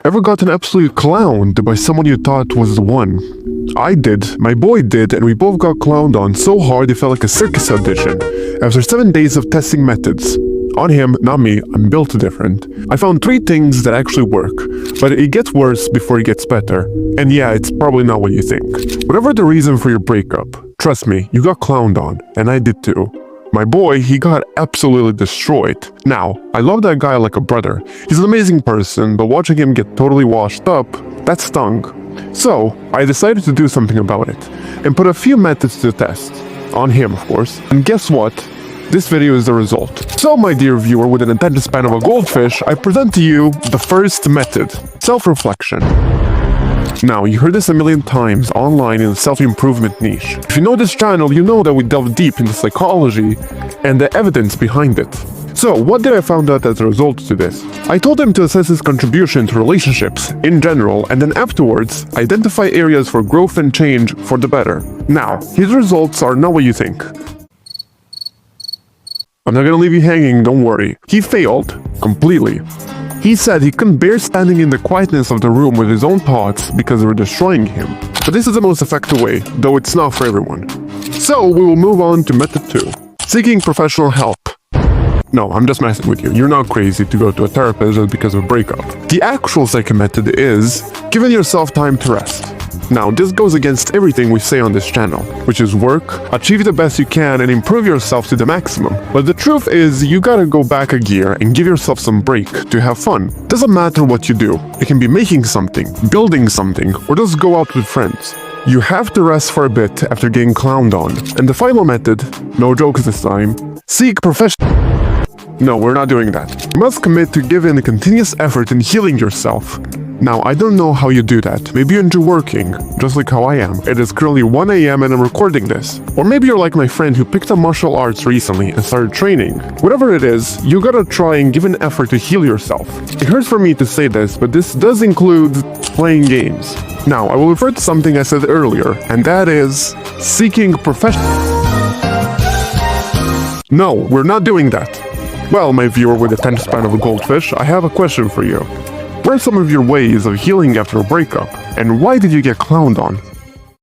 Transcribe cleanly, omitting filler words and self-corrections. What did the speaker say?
Ever gotten absolutely clowned by someone you thought was the one? I did, my boy did, and we both got clowned on so hard it felt like a circus audition. After 7 days of testing methods, on him, not me, I'm built different, I found 3 things that actually work, but it gets worse before it gets better. And yeah, it's probably not what you think. Whatever the reason for your breakup, trust me, you got clowned on, and I did too. My boy, he got absolutely destroyed. Now, I love that guy like a brother. He's an amazing person, but watching him get totally washed up, that stung. So, I decided to do something about it, and put a few methods to test. On him, of course. And guess what? This video is the result. So, my dear viewer, with an attention span of a goldfish, I present to you the first method, self-reflection. Now, you heard this a million times online in the self-improvement niche. If you know this channel, you know that we delve deep into psychology and the evidence behind it. So, what did I find out as a result to this? I told him to assess his contribution to relationships in general, and then afterwards, identify areas for growth and change for the better. Now, his results are not what you think. I'm not gonna leave you hanging, don't worry. He failed completely. He said he couldn't bear standing in the quietness of the room with his own thoughts because they were destroying him. But this is the most effective way, though it's not for everyone. So we will move on to method 2. Seeking professional help. No, I'm just messing with you. You're not crazy to go to a therapist just because of a breakup. The actual second method is giving yourself time to rest. Now, this goes against everything we say on this channel, which is work, achieve the best you can, and improve yourself to the maximum. But the truth is, you gotta go back a gear and give yourself some break to have fun. Doesn't matter what you do. It can be making something, building something, or just go out with friends. You have to rest for a bit after getting clowned on. And the final method, no jokes this time, seek professional... No, we're not doing that. You must commit to giving a continuous effort in healing yourself. Now, I don't know how you do that. Maybe you enjoy working, just like how I am. It is currently 1 AM and I'm recording this. Or maybe you're like my friend who picked up martial arts recently and started training. Whatever it is, you gotta try and give an effort to heal yourself. It hurts for me to say this, but this does include playing games. Now, I will refer to something I said earlier, and that is seeking professional... No, we're not doing that. Well, my viewer with the attention span of a goldfish, I have a question for you. What are some of your ways of healing after a breakup, and why did you get clowned on?